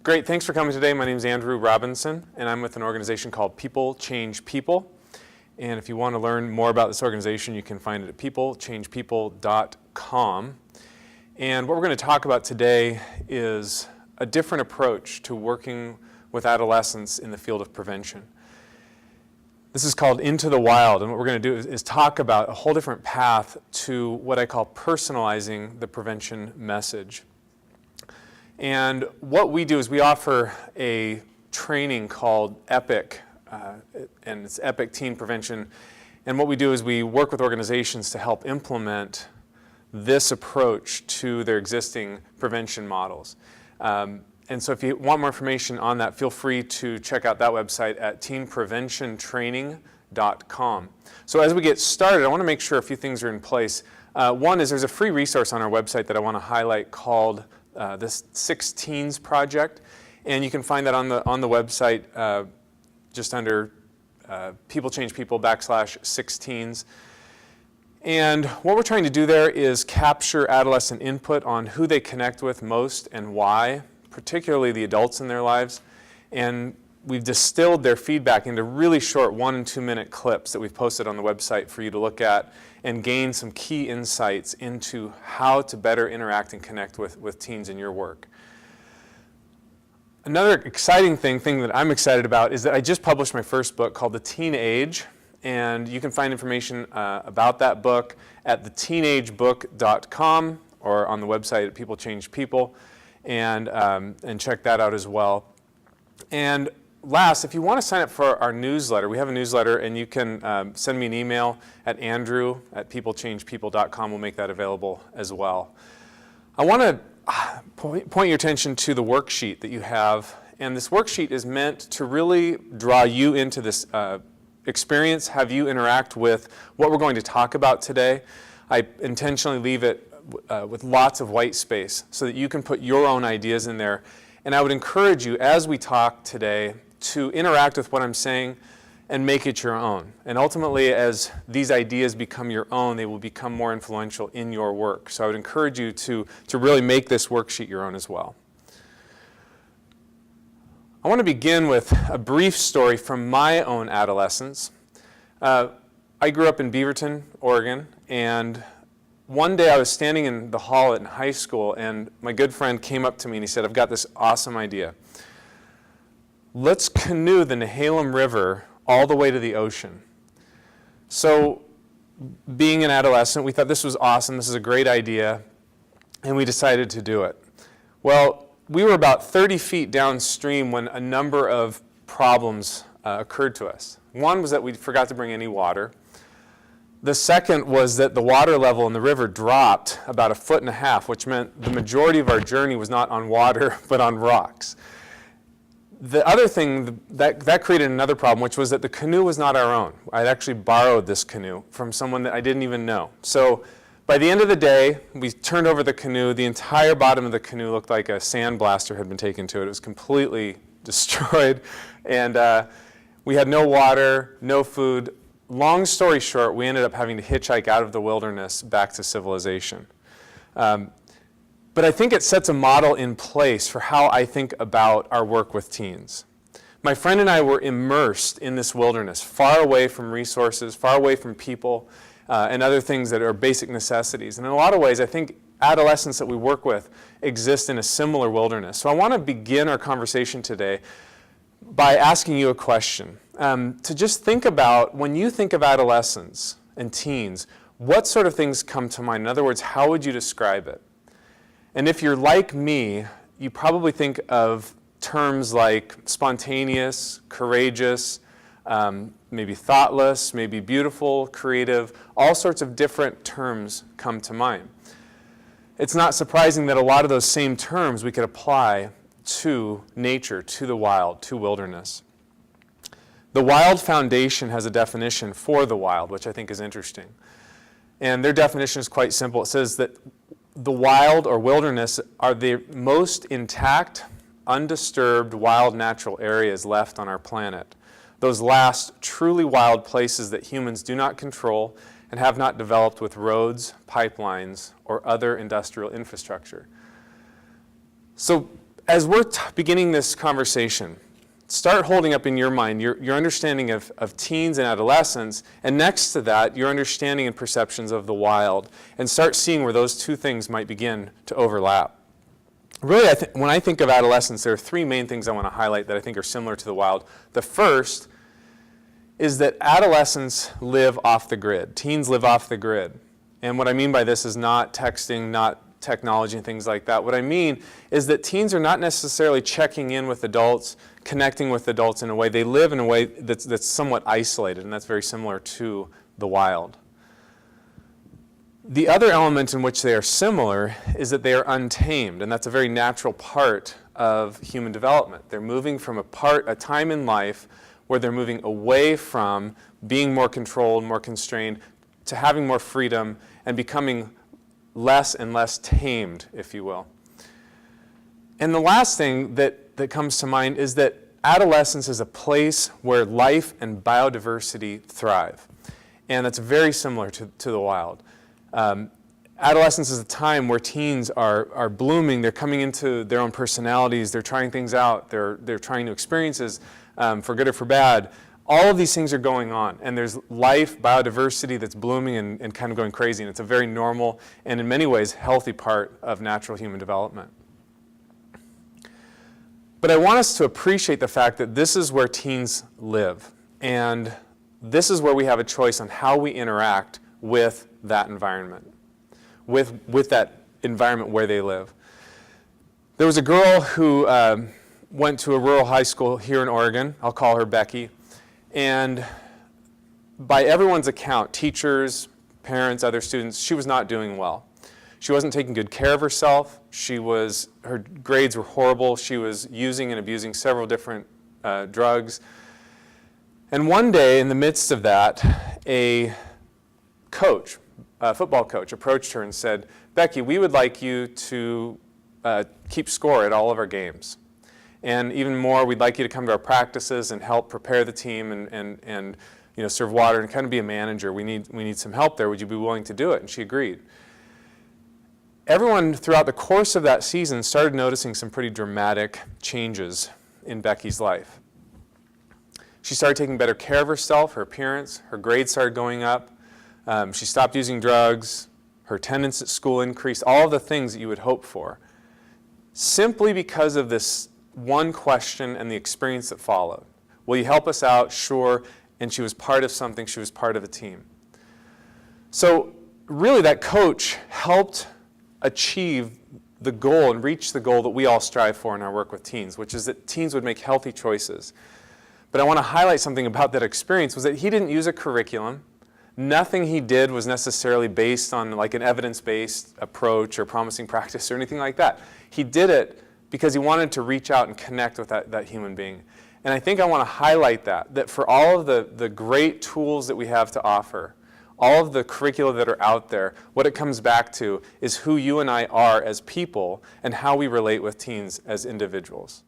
Great, thanks for coming today. My name is Andrew Robinson, and I'm with an organization called People Change People. And if you want to learn more about this organization, you can find it at peoplechangepeople.com. And what we're going to talk about today is a different approach to working with adolescents in the field of prevention. This is called Into the Wild, and what we're going to do is talk about a whole different path to what I call personalizing the prevention message. And what we do is we offer a training called EPIC, and it's EPIC Teen Prevention. And what we do is we work with organizations to help implement this approach to their existing prevention models. And so if you want more information on that, feel free to check out that website at teenpreventiontraining.com. So as we get started, I want to make sure a few things are in place. One is there's a free resource on our website that I want to highlight called this Six Teens Project, and you can find that on the website just under People Change People /16. And what we're trying to do there is capture adolescent input on who they connect with most and why, particularly the adults in their lives. And we've distilled their feedback into really short 1 and 2 minute clips that we've posted on the website for you to look at and gain some key insights into how to better interact and connect with teens in your work. Another exciting thing that I'm excited about is that I just published my first book called The Teen Age, and you can find information about that book at theteenagebook.com or on the website at People Change People, and check that out as well. And last, if you want to sign up for our newsletter, we have a newsletter, and you can send me an email at andrew@peoplechangepeople.com. We'll make that available as well. I want to point your attention to the worksheet that you have, and this worksheet is meant to really draw you into this experience, have you interact with what we're going to talk about today. I intentionally leave it with lots of white space so that you can put your own ideas in there. And I would encourage you, as we talk today, to interact with what I'm saying and make it your own. And ultimately, as these ideas become your own, they will become more influential in your work. So I would encourage you to really make this worksheet your own as well. I want to begin with a brief story from my own adolescence. I grew up in Beaverton, Oregon, and one day I was standing in the hall in high school, and my good friend came up to me and he said, "I've got this awesome idea. Let's canoe the Nehalem River all the way to the ocean." So, being an adolescent, we thought this was awesome, this is a great idea, and we decided to do it. Well, we were about 30 feet downstream when a number of problems occurred to us. One was that we forgot to bring any water. The second was that the water level in the river dropped about 1.5 feet, which meant the majority of our journey was not on water, but on rocks. The other thing that created another problem, which was that the canoe was not our own. I'd actually borrowed this canoe from someone that I didn't even know. So by the end of the day, we turned over the canoe. The entire bottom of the canoe looked like a sandblaster had been taken to it. It was completely destroyed. And we had no water, no food. Long story short, we ended up having to hitchhike out of the wilderness back to civilization. But I think it sets a model in place for how I think about our work with teens. My friend and I were immersed in this wilderness, far away from resources, far away from people, and other things that are basic necessities. And in a lot of ways, I think adolescents that we work with exist in a similar wilderness. So I want to begin our conversation today by asking you a question. To just think about, when you think of adolescents and teens, what sort of things come to mind? In other words, how would you describe it? And if you're like me, you probably think of terms like spontaneous, courageous, maybe thoughtless, maybe beautiful, creative. All sorts of different terms come to mind. It's not surprising that a lot of those same terms we could apply to nature, to the wild, to wilderness. The Wild Foundation has a definition for the wild, which I think is interesting. And their definition is quite simple. It says that the wild or wilderness are the most intact, undisturbed, wild natural areas left on our planet. Those last truly wild places that humans do not control and have not developed with roads, pipelines, or other industrial infrastructure. So as we're beginning this conversation, start holding up in your mind your understanding of teens and adolescents, and next to that, your understanding and perceptions of the wild, and start seeing where those two things might begin to overlap. Really, when I think of adolescence, there are three main things I want to highlight that I think are similar to the wild. The first is that adolescents live off the grid. Teens live off the grid. And what I mean by this is not texting, not technology and things like that. What I mean is that teens are not necessarily checking in with adults, connecting with adults in a way. They live in a way that's somewhat isolated, and that's very similar to the wild. The other element in which they are similar is that they are untamed, and that's a very natural part of human development. They're moving from a time in life where they're moving away from being more controlled, more constrained, to having more freedom and becoming less and less tamed, if you will. And the last thing that comes to mind is that adolescence is a place where life and biodiversity thrive. And that's very similar to the wild. Adolescence is a time where teens are blooming, they're coming into their own personalities, they're trying things out, they're trying new experiences, for good or for bad. All of these things are going on, and there's life, biodiversity that's blooming and kind of going crazy, and it's a very normal and in many ways healthy part of natural human development. But I want us to appreciate the fact that this is where teens live, and this is where we have a choice on how we interact with that environment, with that environment where they live. There was a girl who went to a rural high school here in Oregon. I'll call her Becky. And by everyone's account, teachers, parents, other students, she was not doing well. She wasn't taking good care of herself. Her grades were horrible. She was using and abusing several different drugs. And one day, in the midst of that, a football coach, approached her and said, "Becky, we would like you to keep score at all of our games. And even more, we'd like you to come to our practices and help prepare the team and serve water and kind of be a manager. We need some help there. Would you be willing to do it?" And she agreed. Everyone throughout the course of that season started noticing some pretty dramatic changes in Becky's life. She started taking better care of herself, her appearance, her grades started going up. She stopped using drugs, her attendance at school increased, all of the things that you would hope for, simply because of this one question and the experience that followed. Will you help us out? Sure. And she was part of something. She was part of a team. So really that coach helped achieve the goal and reach the goal that we all strive for in our work with teens, which is that teens would make healthy choices. But I want to highlight something about that experience was that he didn't use a curriculum. Nothing he did was necessarily based on like an evidence-based approach or promising practice or anything like that. He did it because he wanted to reach out and connect with that human being. And I think I want to highlight that for all of the great tools that we have to offer, all of the curricula that are out there, what it comes back to is who you and I are as people and how we relate with teens as individuals.